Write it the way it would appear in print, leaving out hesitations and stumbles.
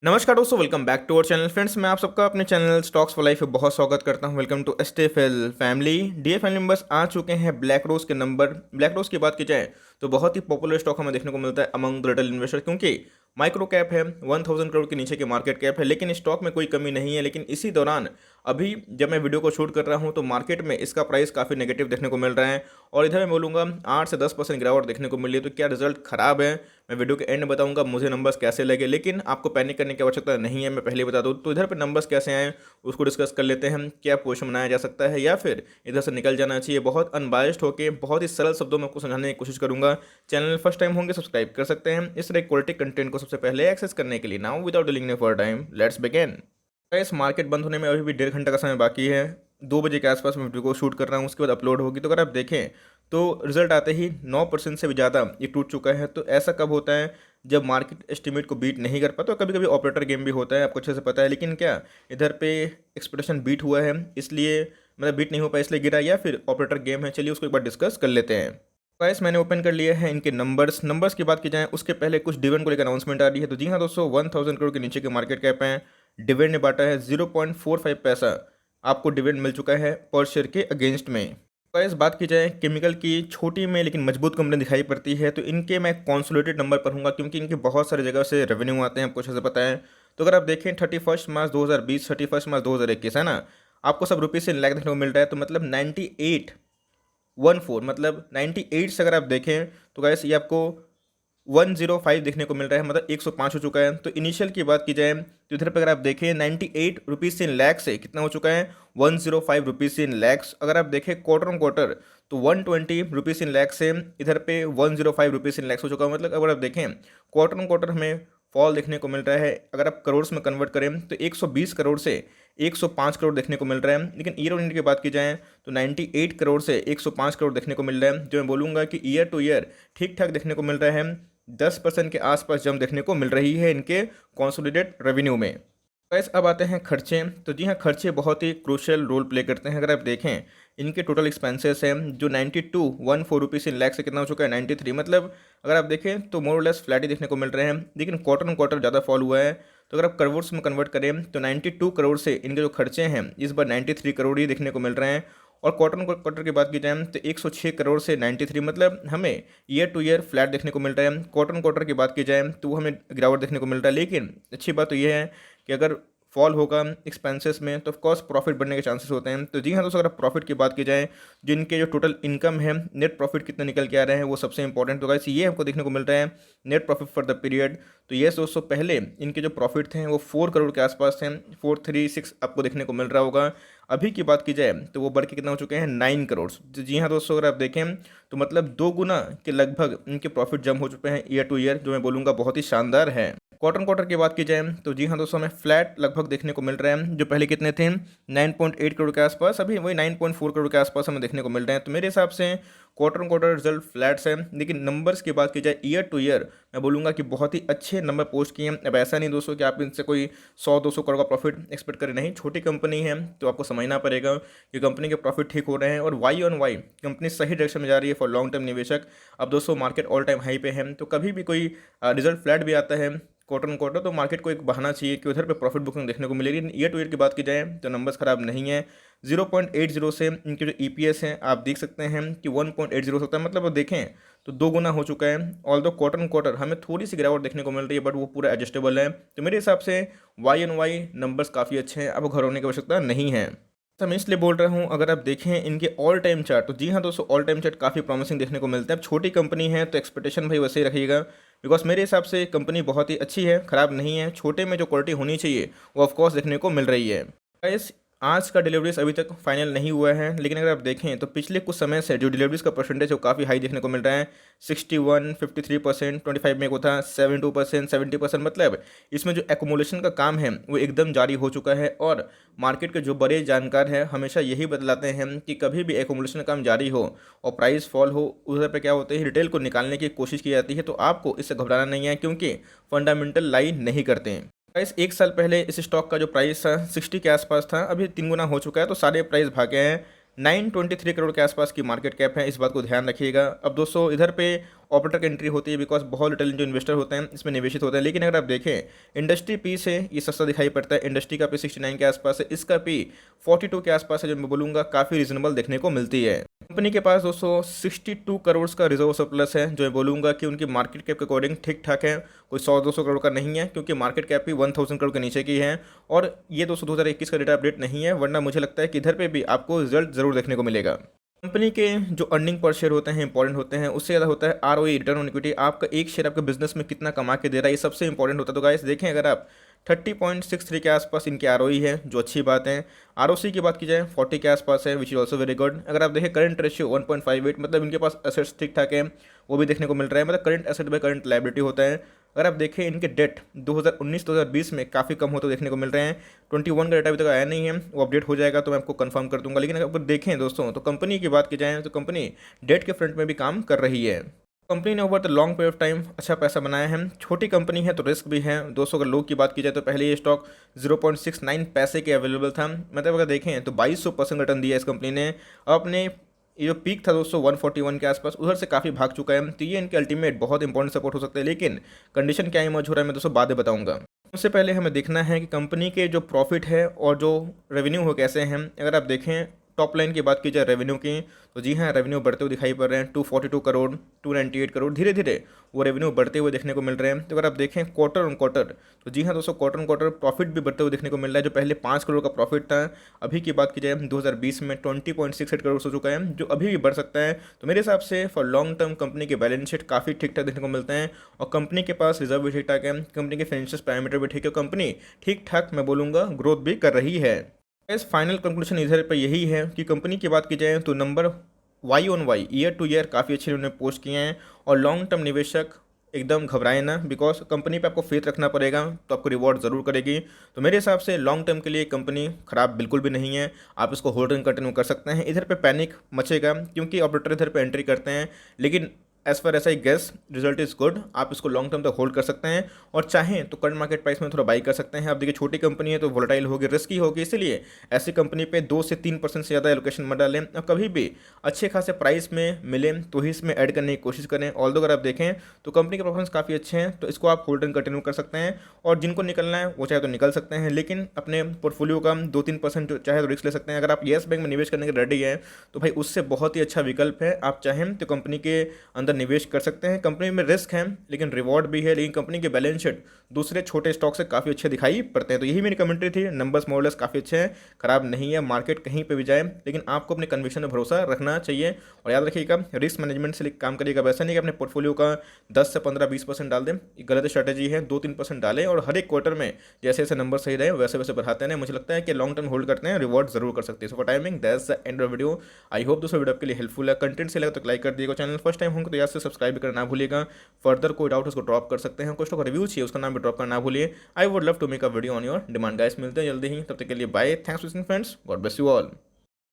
नमस्कार दोस्तों, welcome back to our channel. Friends, मैं आप सबका अपने चैनल स्टॉक्स फॉर लाइफ पे बहुत स्वागत करता हूं। Welcome to STFL family. DA family members आ चुके हैं ब्लैक रोज के नंबर। ब्लैक रोज की बात की जाए तो बहुत ही पॉपुलर स्टॉक हमें देखने को मिलता है अमंग द रिटेल इन्वेस्टर, क्योंकि माइक्रो कैप है, 1000 करोड़ के नीचे की मार्केट कैप है, लेकिन स्टॉक में कोई कमी नहीं है। लेकिन इसी दौरान अभी जब मैं वीडियो को शूट कर रहा हूं तो मार्केट में इसका प्राइस काफ़ी नेगेटिव देखने को मिल रहा है और इधर मैं बोलूँगा 8 से 10% गिरावट देखने को मिली है। तो क्या रिजल्ट खराब है? मैं वीडियो के एंड में बताऊंगा मुझे नंबर्स कैसे लगे, लेकिन आपको पैनिक करने की आवश्यकता नहीं है। मैं पहले ही बता दूं तो इधर पे नंबर्स कैसे आए उसको डिस्कस कर लेते हैं। क्या पोजीशन बनाया जा सकता है या फिर इधर से निकल जाना चाहिए? बहुत अनबायस्ड होकर बहुत ही सरल शब्दों में आपको समझाने की कोशिश करूंगा। चैनल फर्स्ट टाइम होंगे सब्सक्राइब कर सकते हैं इस तरह क्वालिटी कंटेंट को सबसे पहले एक्सेस करने के लिए। Now without dealing for time let's begin. इस मार्केट बंद होने में अभी भी 1.5 घंटा का समय बाकी है। 2 बजे के आसपास मैं वीडियो को शूट कर रहा हूँ, उसके बाद अपलोड होगी। तो अगर आप देखें तो रिजल्ट आते ही 9% से भी ज़्यादा ये टूट चुका है। तो ऐसा कब होता है? जब मार्केट एस्टिमेट को बीट नहीं कर पाता। तो कभी कभी ऑपरेटर गेम भी होता है, आपको अच्छे से पता है। लेकिन क्या इधर पे एक्सपेक्टेशन बीट हुआ है, इसलिए मतलब बीट नहीं हो पाया इसलिए गिरा, या फिर ऑपरेटर गेम है? चलिए उसको एक बार डिस्कस कर लेते हैं। गाइस, मैंने ओपन कर लिया है इनके नंबर्स की बात की जाए उसके पहले कुछ डिविडेंड को लेकर अनाउंसमेंट आ रही है। तो जी हाँ दोस्तों, 1000 करोड़ के नीचे के मार्केट कैप है। डिविडेंड ने बांटा है 0.45 पैसा, आपको डिविडेंड मिल चुका है पर शेयर के अगेंस्ट में। गाइस, बात की जाए केमिकल की, छोटी में लेकिन मजबूत कंपनी दिखाई पड़ती है। तो इनके मैं कॉन्सोलिडेटेड नंबर पर हूँ, क्योंकि इनके बहुत सारी जगह से रेवेन्यू आते हैं, आपको अच्छे से पता है। तो अगर आप देखें 31 मार्च 2020, 31 मार्च 2021 है ना, आपको सब रुपीज़ से लाख देखने को मिल रहा है। तो मतलब 9814, मतलब 98 से अगर आप देखें तो गैस ये आपको 105 देखने को मिल रहा है, मतलब 105 हो चुका है। तो इनिशियल की बात की जाए तो इधर पर अगर आप देखें 98 रुपीज़ इन लैक्स से कितना हो चुका है, 105 रुपीज़ इन लैक्स। अगर आप देखें क्वार्टर ऑन क्वार्टर तो 120 रुपीज़ इन लैक्स से इधर पे 105 रुपीज़ इन लैक्स हो चुका है। मतलब अगर आप देखें क्वार्टर ऑन क्वार्टर हमें फॉल देखने को मिल रहा है। अगर आप करोड़ में कन्वर्ट करें तो 120 करोड़ से 105 करोड़ देखने को मिल रहा है। लेकिन ईयर ऑन ईयर की बात की जाए तो 98 करोड़ से 105 करोड़ देखने को मिल रहा है, जो मैं बोलूँगा कि ईयर टू ईयर ठीक ठाक देखने को मिल रहा है। 10% के आसपास जंप देखने को मिल रही है इनके कॉन्सोलिडेटेड रेवेन्यू में। गाइस, अब आते हैं खर्चे। तो जी हाँ, खर्चे बहुत ही क्रूशियल रोल प्ले करते हैं। अगर आप देखें इनके टोटल एक्सपेंसेस हैं जो 9214 रुपीज़ इन लैख से कितना हो चुका है, 93। मतलब अगर आप देखें तो मोर लेस फ्लैट ही देखने को मिल रहे हैं, लेकिन क्वार्टर ऑन क्वार्टर ज़्यादा फॉल हुआ है। तो अगर आप करोड़ में कन्वर्ट करें तो 92 करोड़ से इनके जो खर्चे हैं इस बार 93 करोड़ ही देखने को मिल रहे हैं। और क्वार्टर ऑन क्वार्टर की बात की जाए तो 106 करोड़ से 93, मतलब हमें ईयर टू ईयर फ्लैट देखने को मिल रहा है। क्वार्टर ऑन क्वार्टर की बात की जाए तो वो हमें गिरावट देखने को मिल रहा है। लेकिन अच्छी बात तो ये है कि अगर फॉल होगा एक्सपेंसेस में तो ऑफकोर्स प्रॉफिट बढ़ने के चांसेस होते हैं। तो जी हाँ दोस्तों, अगर प्रॉफिट की बात की जाए, जिनके जो टोटल इनकम है, नेट प्रॉफिट कितना निकल के आ रहे हैं वो सबसे इंपॉर्टेंट। तो गाइस, ये हमको देखने को मिल रहा है net profit for the period. तो ये दोस्तों, पहले इनके जो प्रॉफिट थे वो 4 करोड़ के आसपास थे, 436 आपको देखने को मिल रहा होगा। अभी की बात की जाए तो वो बढ़ के कितना हो चुके हैं, 9 करोड़। तो जी हाँ दोस्तों, अगर आप देखें तो मतलब 2 गुना के लगभग इनके प्रॉफिट जंप हो चुके हैं ईयर टू ईयर, जो मैं बोलूँगा बहुत ही शानदार है। क्वार्टर क्वार्टर की बात की जाए तो जी हाँ दोस्तों, हमें फ्लैट लगभग देखने को मिल रहा है। जो पहले कितने थे 9.8 करोड़ के आसपास, अभी वही 9.4 करोड़ के आसपास हमें देखने को मिल रहे हैं। तो मेरे हिसाब से क्वार्टर क्वार्टर रिजल्ट फ्लैट्स है। लेकिन नंबर्स की बात की जाए ईयर टू ईयर, मैं बोलूँगा कि बहुत ही अच्छे नंबर पोस्ट किए हैं। अब ऐसा नहीं दोस्तों कि आप इनसे कोई 100-200 करोड़ का प्रॉफिट एक्सपेक्ट करें, नहीं। छोटी कंपनी है तो आपको समझना पड़ेगा कि कंपनी के प्रॉफिट ठीक हो रहे हैं और वाई ऑन वाई कंपनी सही डायरेक्शन में जा रही है फॉर लॉन्ग टर्म निवेशक। अब दोस्तों मार्केट ऑल टाइम हाई पे है, तो कभी भी कोई रिजल्ट फ्लैट भी आता है क्वार्टर ऑन क्वार्टर तो मार्केट को एक बहाना चाहिए कि उधर पे प्रॉफिट बुकिंग देखने को मिलेगी। ईयर टू ईयर की बात की जाए तो नंबर्स खराब नहीं है। 0.80 से इनके जो ईपीएस हैं आप देख सकते हैं कि 1.80 होता है, मतलब वो देखें तो 2 गुना हो चुका है। ऑल दो क्वार्टर ऑन क्वार्टर हमें थोड़ी सी गिरावट देखने को मिल रही है, बट वो पूरा एडजस्टेबल है। तो मेरे हिसाब से वाई एन वाई नंबर्स काफ़ी अच्छे हैं, अब घर होने की आवश्यकता नहीं है। तो मैं इसलिए बोल रहा हूँ, अगर आप देखें इनके ऑल टाइम चार्ट तो जी हाँ दोस्तों, ऑल टाइम चार्ट काफ़ी प्रॉमिसिंग देखने को मिलता है। अब छोटी कंपनी है तो एक्सपेक्टेशन भाई वैसे ही रखिएगा, बिकॉज मेरे हिसाब से कंपनी बहुत ही अच्छी है, ख़राब नहीं है। छोटे में जो क्वालिटी होनी चाहिए वो ऑफकोर्स देखने को मिल रही है। गाइस, आज का डिलीवरीज अभी तक फाइनल नहीं हुआ है, लेकिन अगर आप देखें तो पिछले कुछ समय से जो डिलीवरीज का परसेंटेज है वो काफ़ी हाई देखने को मिल रहा है। 61, 53%, 25 में को था 72%, 70%। मतलब इसमें जो एकोमोलेशन का काम है वो एकदम जारी हो चुका है। और मार्केट के जो बड़े जानकार हैं हमेशा यही बतलाते हैं कि कभी भी एकोमोलेशन का काम जारी हो और प्राइस फॉल हो, उधर पे क्या होता है, रिटेल को निकालने की कोशिश की जाती है। तो आपको इससे घबराना नहीं है, क्योंकि फंडामेंटल लाई नहीं करते हैं। प्राइस एक साल पहले इस स्टॉक का जो प्राइस था 60 के आसपास था, अभी 3 गुना हो चुका है। तो सारे प्राइस भागे हैं। 923 करोड़ के आसपास की मार्केट कैप है, इस बात को ध्यान रखिएगा। अब दोस्तों इधर पे ऑपरेटर की एंट्री होती है, बिकॉज बहुत लिटल जो इन्वेस्टर होते हैं इसमें निवेशित होते हैं। लेकिन अगर आप देखें इंडस्ट्री पी से ये सस्ता दिखाई पड़ता है। इंडस्ट्री का पी 69 के आसपास है, इसका पी 42 के आसपास है, जो मैं बोलूँगा काफ़ी रीजनेबल देखने को मिलती है। कंपनी के पास दोस्तों 62 करोड़ का रिजर्व सरप्लस है, जो मैं बोलूँगा कि उनकी मार्केट कैप के अकॉर्डिंग ठीक ठाक है, कोई 100-200 करोड़ का नहीं है, क्योंकि मार्केट कैप भी 1000 करोड़ के नीचे की है। और ये दोस्तों 2021 का डेटा अपडेट नहीं है, वरना मुझे लगता है कि इधर पे भी आपको रिजल्ट जरूर देखने को मिलेगा। कंपनी के जो अर्निंग पर शेयर होते हैं इंपॉर्टेंट होते हैं, उससे ज़्यादा होता है आरओई, रिटर्न ऑन इक्विटी। आपका एक शेयर आपके बिजनेस में कितना कमा के दे रहा है, ये सबसे इंपॉर्टेंट होता है। तो गाइस देखें, अगर आप 30.63 के आसपास इनकी आरओई है, जो अच्छी बात है। आरओसी की बात की जाए 40 के आसपास है, which is also very good. अगर आप देखें करंट रेशियो 1.58, मतलब इनके पास एसेट्स ठीक ठाक है, वो भी देखने को मिल रहा है, मतलब current asset by current liability होता है। अगर आप देखें इनके डेट 2019-2020 में काफ़ी कम होते देखने को मिल रहे हैं। 21 का डेटा अभी तक आया नहीं है, वो अपडेट हो जाएगा तो मैं आपको कंफर्म कर दूंगा। लेकिन अगर देखें दोस्तों, तो कंपनी की बात की जाए तो कंपनी डेट के फ्रंट में भी काम कर रही है। कंपनी ने over the long period of time अच्छा पैसा बनाया है। छोटी कंपनी है तो रिस्क भी है दोस्तों। अगर लोग की बात की जाए तो पहले ये स्टॉक 0.69 पैसे के अवेलेबल था, मतलब अगर देखें तो 2200% रिटर्न दिया इस कंपनी ने। अपने ये जो पीक था दोस्तों 141 के आसपास, उधर से काफ़ी भाग चुका है। तो ये इनके अल्टीमेट बहुत इंपॉर्टेंट सपोर्ट हो सकते हैं। लेकिन कंडीशन क्या इमर्ज हो रहा है मैं दोस्तों बाद में बताऊंगा। सबसे पहले हमें देखना है कि कंपनी के जो प्रॉफिट है और जो रेवेन्यू हो कैसे हैं। अगर आप देखें टॉप लाइन की बात की जाए रेवेन्यू की, तो जी हाँ रेवेन्यू बढ़ते हुए दिखाई पड़ रहे हैं। 242 करोड़, 298 करोड़, धीरे धीरे वो रेवेन्यू बढ़ते हुए देखने को मिल रहे हैं। तो अगर आप देखें क्वार्टर ऑन क्वार्टर, तो जी हाँ दोस्तों क्वार्टर ऑन क्वार्टर प्रॉफिट भी बढ़ते हुए देखने को मिल रहा है। जो पहले 5 करोड़ का प्रॉफिट था, अभी की बात की जाए 2020 में 20.68 करोड़ हो चुका है, जो अभी भी बढ़ सकता है। तो मेरे हिसाब से फॉर लॉन्ग टर्म कंपनी के बैलेंस शीट काफ़ी ठीक ठाक देखने को मिलते हैं, और कंपनी के पास रिजर्व भी ठीक ठाक है, कंपनी के फाइनेंशियल पैरामीटर भी ठीक है, कंपनी ठीक ठाक मैं बोलूँगा ग्रोथ भी कर रही है। इस फाइनल कंक्लूजन इधर पर यही है कि कंपनी की बात की जाए तो number Y on Y, year to year काफ़ी अच्छे उन्होंने पोस्ट किए हैं। और लॉन्ग टर्म निवेशक एकदम घबराए ना, बिकॉज कंपनी पे आपको फेथ रखना पड़ेगा, तो आपको रिवॉर्ड ज़रूर करेगी। तो मेरे हिसाब से लॉन्ग टर्म के लिए कंपनी ख़राब बिल्कुल भी नहीं है, आप इसको होल्डिंग कंटिन्यू कर सकते हैं। इधर पे पैनिक मचेगा क्योंकि ऑपरेटर इधर पे एंट्री करते हैं, लेकिन एज पर ऐसा ही गेस रिजल्ट इज़ गुड, आप इसको लॉन्ग टर्म तक होल्ड कर सकते हैं। और चाहें तो करंट मार्केट प्राइस में थोड़ा बाई कर सकते हैं। आप देखिए छोटी कंपनी है तो वोलेटाइल होगी, रिस्की होगी, इसलिए ऐसी कंपनी पे 2 से 3% से ज़्यादा एलोकेशन मत डालें। और कभी भी अच्छे खासे प्राइस में मिले तो ही इसमें ऐड करने की कोशिश करें। ऑल्दो अगर आप देखें तो कंपनी के परफॉर्मेंस काफ़ी अच्छे हैं, तो इसको आप होल्डिंग कंटिन्यू कर सकते हैं। और जिनको निकलना है वो चाहे तो निकल सकते हैं, लेकिन अपने पोर्टफोलियो का 2-3% चाहे तो रिस्क ले सकते हैं। अगर आप येस बैंक में निवेश करने के रेडी हैं तो भाई उससे बहुत ही अच्छा विकल्प है। आप चाहें तो कंपनी के अंदर निवेश कर सकते हैं। कंपनी में रिस्क है लेकिन रिवॉर्ड भी है, लेकिन कंपनी के बैलेंस शीट दूसरे छोटे स्टॉक से काफ़ी अच्छे दिखाई पड़ते हैं। तो यही मेरी कमेंट्री थी। नंबर्स मॉडल्स काफ़ी अच्छे हैं, खराब नहीं है, मार्केट कहीं पे भी जाए, लेकिन आपको अपने कन्विक्शन में भरोसा रखना चाहिए। और याद रखिएगा रिस्क मैनेजमेंट से काम करिएगा। वैसा नहीं कि अपने पोर्टफोलियो का 10 से 15-20% डाल दें, गलत स्ट्रैटेजी है। 2-3% डालें और हर एक क्वार्टर में जैसे जैसे नंबर सही रहे वैसे वैसे बढ़ाते हैं। मुझे लगता है कि लॉन्ग टर्म होल्ड करते हैं, रिवॉर्ड जरूर कर सकते हैं। So for timing that's the end of video. I hope दोस्तों वीडियो आपके लिए हेल्पफुल है। कंटेंट से लगा तो लाइक कर दिएगा, चैनल फर्स्ट टाइम होंगे तो याद से सब्सक्राइब करना भूलिएगा। फर्दर कोई डाउट उसको ड्रॉप कर सकते हैं, कुछ तो रिव्यू चाहिए उसका नाम भी ड्रॉप करना ना भूलिए। I would love to make a video on your demand. Guys मिलते हैं जल्दी ही, तब तक के लिए bye. Thanks for listening friends, God bless you all.